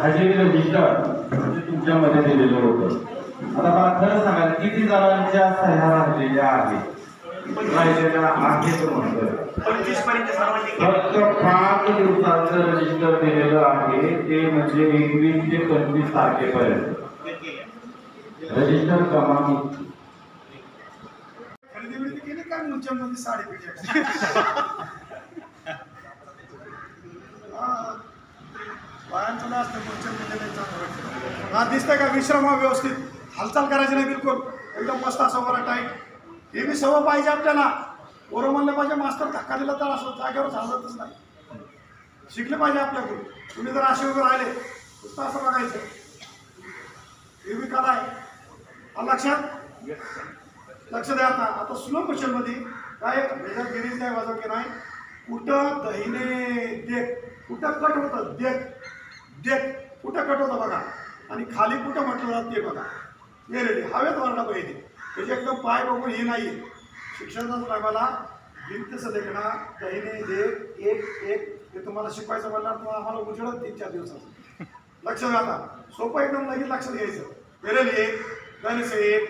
हजेरी रजिस्टर म्हणजे तुमच्यामध्ये दिलेलं होतं. आता मला खरं सांगा किती जणांच्या सह्या राहिलेल्या आहेत राहिलेल्या आहेत म्हणतोय फक्त 5 दिवसांचं रजिस्टर दिलेलं आहे ते म्हणजे 21 ते 25 तारखेपर्यंत रजिस्टर क्रमांक हा दिसतंय का विश्राम व्यवस्थित हालचाल करायची नाही बिलकुल एकदम मस्त असं बरं टाईट हे बी सवय पाहिजे आपल्याला बरोबर म्हणलं पाहिजे मास्तर धक्का दिला तर असं जागेवर हलतच नाही शिकले पाहिजे आपल्याकडून तुम्ही जर असे वगैरे राहिले नुसतं असं बघायचं हे बी कला आहे लक्षात लक्ष द्या. आता स्लो मोशनमध्ये काय ह्याच्यात गिरीज नाही वाजव की नाही कुठं दहीने देख कुठं कट होतं देख कुठं कट होतं बघा आणि खाली कुठं म्हटलं जातं ते बघा हे रेडी हवेत वाढला पाहिजे त्याचे एकदम पाय बघून हे नाही आहे शिक्षणाचा टायमाला भिंतचं देखणा दहीने देख एक हे तुम्हाला शिकवायचं म्हणणार तुम्हाला आम्हाला उजळत 3-4 दिवसाचं लक्ष द्या. आता सोपं एकदम लगेच लक्षात घ्यायचं हे रेडी एक गणेश एक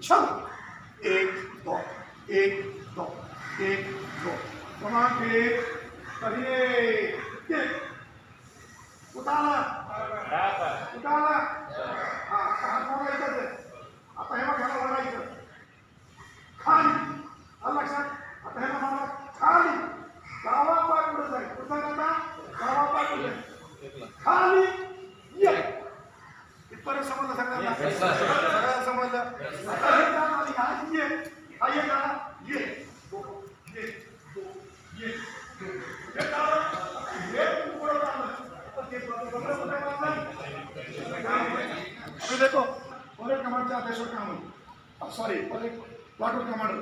छान 1 2 1 2 1 2 पुन्हा उतारा आता हे बघा बघायचं खाली आलं लक्षात. आता हे बघा खाली डावा पाय पुढे जाईल कुठं जाता डावा पाय पुढे खाली ये इथपर्यंत समजलं सगळ्यांना समजलं. आता हे काम आली हा ये का ये ये देखो परेड कमांडचे अध्यक्ष काम sorry parade platoon commander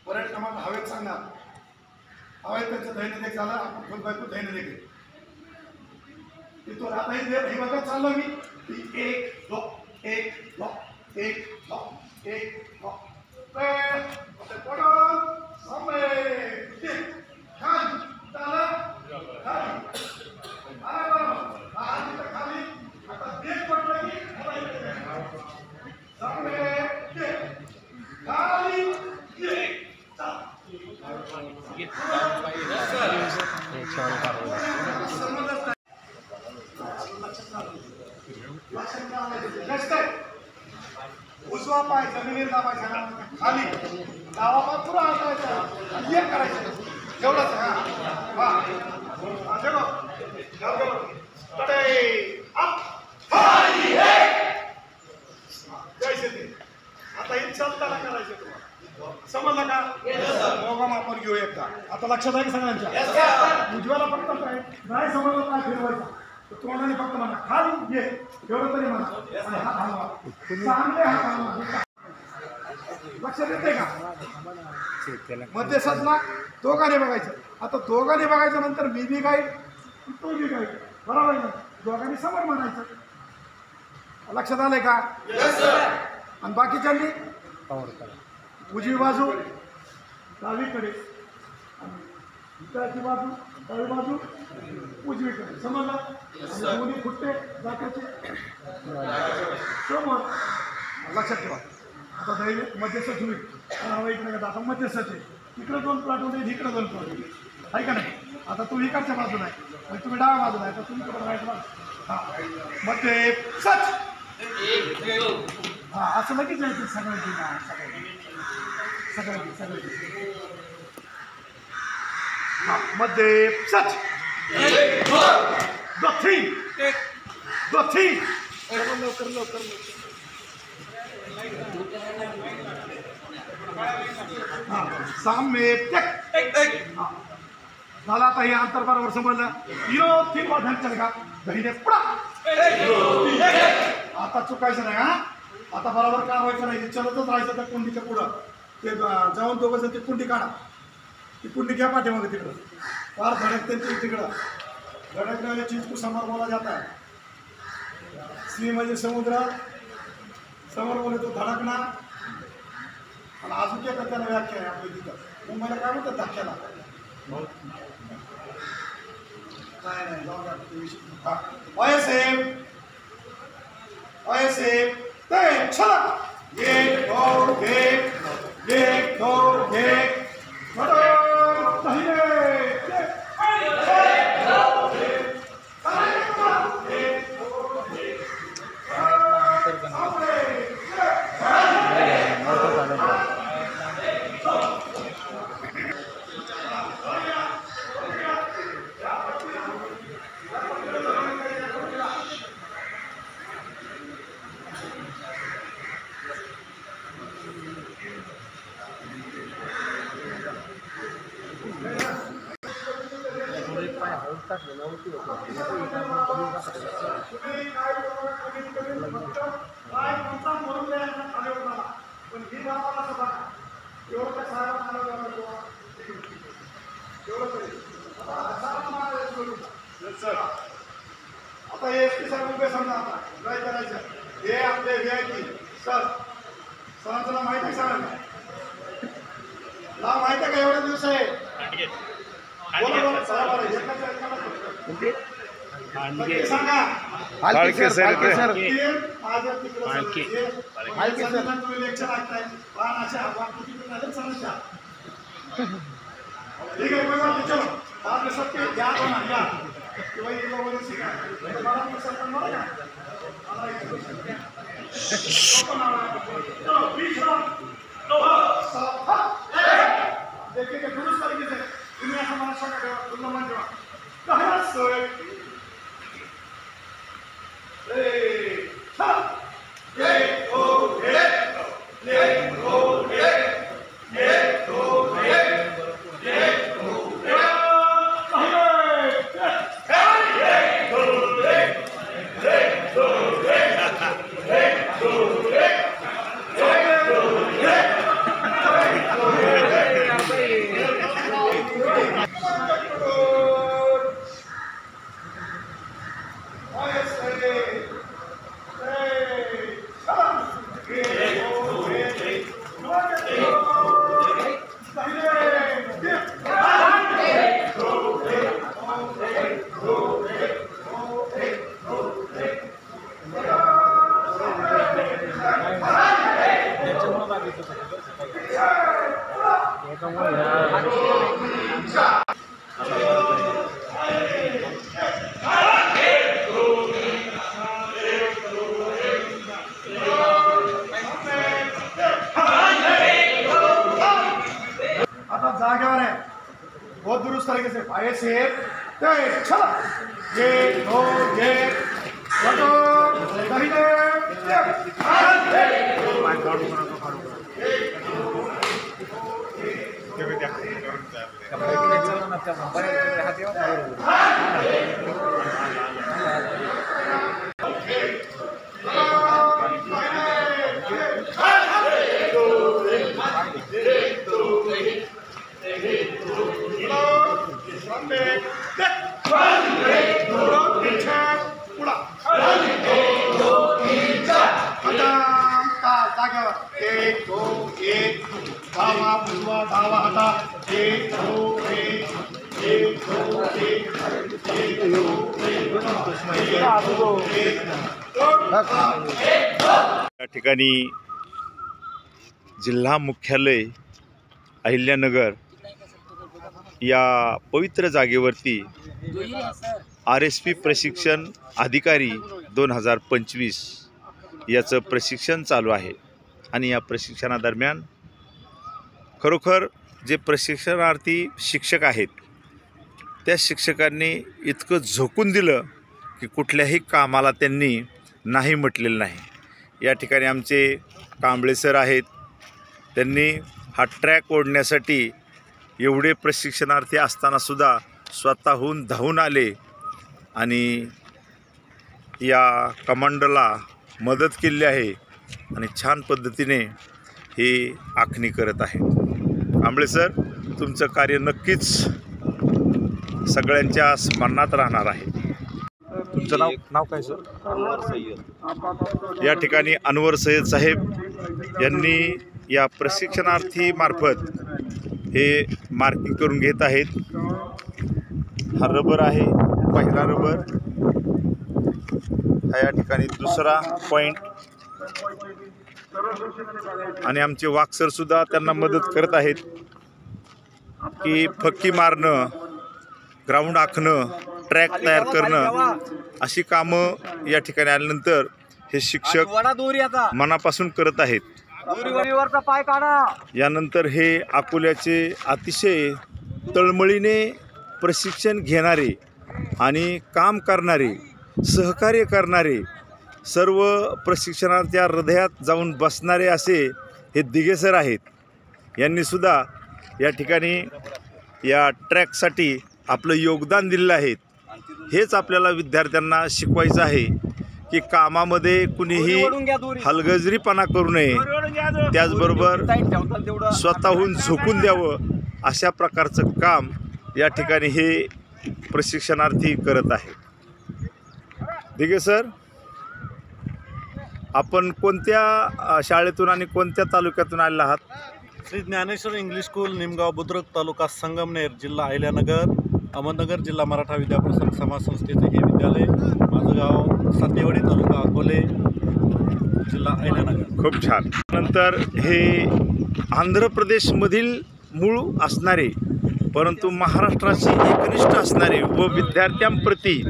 parade commander हवेत सांगणार हवेत त्यांचं दैनंदिन झालं आपण फुल बायको दैनंदिन तिथून आता ही बघत चाललो मी ती एक दो एक दो एक दो एक दो पडून सामने खाली त्याला खाली आता देख पडलं की सामने खाली उजवा पाय जमिनीवर दाबायचा खाली डावा पाय पुरा हातायचा आणि एक करायचं एवढंच आता हे चालताना करायचं तुम्हाला समजलं का दोघं आपण घेऊ एकदा आता लक्षात आहे सगळ्यांच्या उजव्याला फक्त काय नाही समजलं काय फिरवायचा तोंडाने फक्त म्हणा खाली ये एवढं तरी म्हणा आणि हात हलवा चांगले हात हलवा लक्षात येते का मध्ये सजला दोघांनी बघायचं आता दोघांनी बघायचं नंतर मी बी गाईड तो बी गाईड बरोबर ना दोघांनी समोर म्हणायचं लक्षात आलंय का आणि बाकीच्यांनी उजवी बाजू डावीकडे इकडची बाजू डावी बाजू उजवीकडे समजलं दोन्ही फुटते जात्याचे समोर लक्षात ठेवा आता दैव मध्यस्थ होईल हवा इकडे आता मध्यस्थच आहे इकडे दोन प्लॉट होते इकडे दोन प्लॉट होते आहे का नाही आता तू इकडच्या बाजूला आहे आणि तुम्ही डाव्या बाजूला आहे तर तुम्ही इकडे राईट बाजू हां मध्ये सच हां असं लगेच जायचं सगळ्यांची ना सगळ्यांची हां मध्ये सच दोथी लवकर सामने झाला आता हे अंतर बरोबर समजलं हिरो तीन वाजता चलगा दहीने पुढा आता चुकायचं नाही हा आता बरोबर कारवाई नाही चलतच राहायचं त्या कुंडीच्या पुढं ते जाऊन दोघं जण ती कुंडी काढा ती कुंडी घ्या पाठीमागे तिकडं फार धडकते तिकडं धडकण्याच्या चीज को समोर बोला जाता है सी म्हणजे समुद्र समोर बोले तो धडकणार आणि अजून काय त्याला व्याख्या आहे आपल्या तिथं मग मला काय म्हणतात धक्क्याला नाही OSM ते चला एक दो एक आता एसटी सर उभे समजा आता काय करायचं हे आपले VIP सर सरांचं नाव माहिती आहे सरांना नाव माहिती आहे का एवढे दिवस आहे सांगा फाळके सर तुम्ही लेक्चर ऐकताय ठीक है कोई बात नहीं चलो बाद में सबके याद होना याद कि भाई ये लोगों ने सीखा हमारा सर का मारा चलो बीच देखिए कि दुरुस्त तरीके से दुनिया हमारा शौक है उल्लंघन जवाब कहाँ सोए Hey! उस तरीके से पाए से चला 1 2 1 लटो दाहिने या ठिकाणी जिल्हा मुख्यालय अहिल्यानगर या पवित्र जागेवरती RSP प्रशिक्षण अधिकारी 2025 याचं प्रशिक्षण चालू आहे आणि या प्रशिक्षणादरम्यान खरोखर जे प्रशिक्षणार्थी शिक्षक आहेत त्या शिक्षकांनी इतकं झोकून दिलं की कुठल्याही कामाला त्यांनी नाही म्हटलेलं नाही। या ठिकाणी आमचे कांबळे सर आहेत, त्यांनी हा ट्रॅक ओढण्यासाठी एवढे प्रशिक्षणार्थी असतानासुद्धा स्वतःहून धावून आले आणि या कमांडरला मदत केली आहे आणि छान पद्धतीने ही आखणी करत आहे। कांबळे सर, तुमचं कार्य नक्कीच सगळ्यांच्या स्मरणात राहणार आहे। तुमचं नाव काय सर? अनवर सय्यद। या ठिकाणी अनवर सय्यद साहेब यांनी या प्रशिक्षणार्थी मार्फत हे मार्किंग करून घेत आहेत। हा रबर आहे, पहिला रबर हा या ठिकाणी दुसरा पॉईंट आणि आमचे वाकसर सुद्धा त्यांना मदत करत आहेत की फक्की मारणं, ग्राउंड आखणं, ट्रॅक तयार करणं अशी कामं या ठिकाणी आल्यानंतर हे शिक्षक मनापासून करत आहेत। यानंतर हे अकोल्याचे अतिशय तळमळीने प्रशिक्षण घेणारे आणि काम करणारे, सहकार्य करणारे, सर्व प्रशिक्षणार्थ्या हृदयात जाऊन बसणारे असे हे दिघे सर आहेत। यांनीसुद्धा या ठिकाणी या ट्रॅकसाठी आपलं योगदान दिलेलं आहे। हेच आपल्याला विद्यार्थ्यांना शिकवायचं आहे की कामामध्ये कुणीही हलगर्जीपणा करू नये, त्याचबरोबर स्वतःहून झोकून द्यावं, अशा प्रकारचं काम या ठिकाणी हे प्रशिक्षणार्थी करत आहेत। दिघे सर, आपण कोणत्या शाळेतून आणि कोणत्या तालुक्यातून आलेला आहात? श्री ज्ञानेश्वर इंग्लिश स्कूल, निमगाव बुद्रुक, तालुका संगमनेर, जिल्हा अहिल्यानगर, अहमदनगर जिल्हा मराठा विद्याप्रसारक समाज संस्थेचे हे विद्यालय। माझं गाव सातेवाडी, तालुका अकोले, जिल्हा अहिल्यानगर। खूप छान। नंतर हे आंध्र प्रदेशमधील मूळ असणारे परंतु महाराष्ट्राशी एकनिष्ठ असणारे व विद्यार्थ्यांप्रती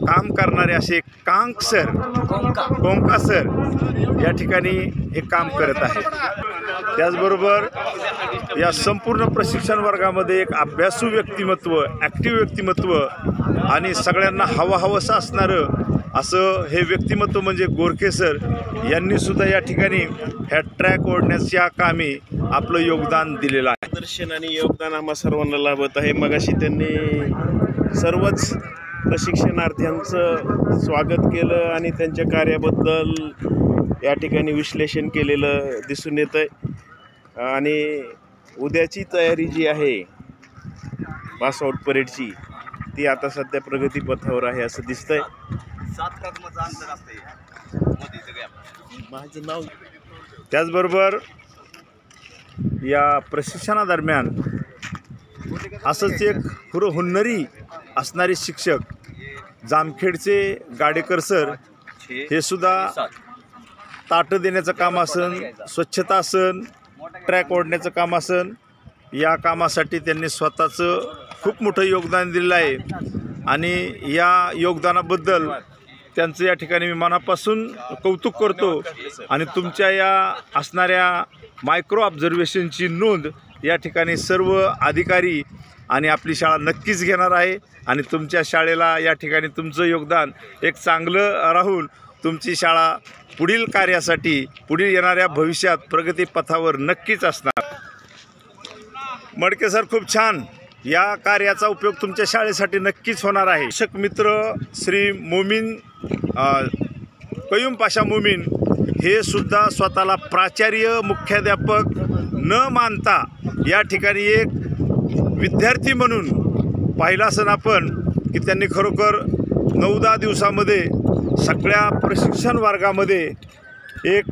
काम करणारे असे कांक सर, कोंका सर या ठिकाणी हे काम करत आहेत। त्याचबरोबर या संपूर्ण प्रशिक्षण वर्गामध्ये एक अभ्यासू व्यक्तिमत्व, ॲक्टिव्ह व्यक्तिमत्व आणि सगळ्यांना हवंहवंसं असणारं असं हे व्यक्तिमत्व म्हणजे गोरखे सर यांनीसुद्धा या ठिकाणी ह्या ट्रॅक ओढण्याच्या कामी आपलं योगदान दिलेलं आहे। दर्शन आणि योगदान आम्हा सर्वांना लाभत आहे। मगाशी त्यांनी सर्वच प्रशिक्षणार्थ्यांचं स्वागत केलं आणि त्यांच्या कार्याबद्दल या ठिकाणी विश्लेषण केलेलं दिसून येतं आहे आणि उद्याची तयारी जी आहे पासआउट परेडची ती आता सध्या प्रगतीपथावर आहे असं दिसतंय। 7 कदमाचं अंतर असते माझं नाव। त्याचबरोबर या प्रशिक्षणादरम्यान असंच एक हुन्नरी असणारे शिक्षक जामखेडचे गाडेकर सर हे सुद्धा ताटं देण्याचं काम असन, स्वच्छता असन, ट्रॅक ओढण्याचं काम असन, या कामासाठी त्यांनी स्वतःचं खूप मोठं योगदान दिलेलं आहे आणि या योगदानाबद्दल त्यांचं या ठिकाणी मी मनापासून कौतुक करतो आणि तुमच्या या असणाऱ्या मायक्रो ऑब्झर्वेशनची नोंद या ठिकाणी सर्व अधिकारी आणि आपली शाळा नक्कीच घेणार आहे आणि तुमच्या शाळेला या ठिकाणी तुमचं योगदान एक चांगलं राहून तुमची शाळा पुढील कार्यासाठी पुढील येणाऱ्या भविष्यात प्रगतीपथावर नक्कीच असणार. मडके सर खूप छान. या कार्याचा उपयोग तुमच्या शाळेसाठी नक्कीच होणार आहे. शिक्षक मित्र श्री मोमीन कयूम पाशा मोमीन हे सुद्धा स्वतःला प्राचार्य मुख्याध्यापक न मानता या ठिकाणी एक विद्यार्थी म्हणून पाहिला असन आपण की त्यांनी खरोखर 9-10 दिवसामध्ये सगळ्या प्रशिक्षण वर्गामध्ये एक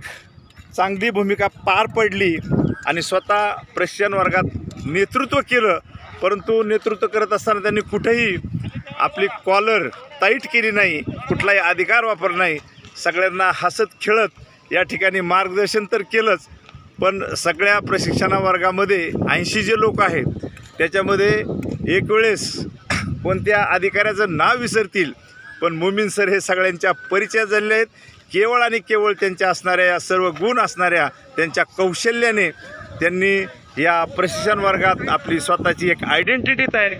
चांगली भूमिका पार पडली आणि स्वतः प्रशिक्षण वर्गात नेतृत्व केलं. परंतु नेतृत्व करत असताना त्यांनी कुठेही आपली कॉलर टाईट केली नाही, कुठलाही अधिकार वापर नाही. सगळ्यांना हसत खेळत या ठिकाणी मार्गदर्शन तर केलंच, पण सगळ्या प्रशिक्षण वर्गामध्ये 80 जे लोक आहेत त्याच्यामध्ये एक वेळेस कोणत्या अधिकाऱ्याचं नाव विसरतील, पण मोमीन सर हे सगळ्यांच्या परिचय झालेले आहेत. केवळ आणि केवळ त्यांच्या असणाऱ्या या सर्व गुण असणाऱ्या त्यांच्या कौशल्याने त्यांनी या प्रशिक्षण वर्गात आपली स्वतःची एक आयडेंटिटी तयार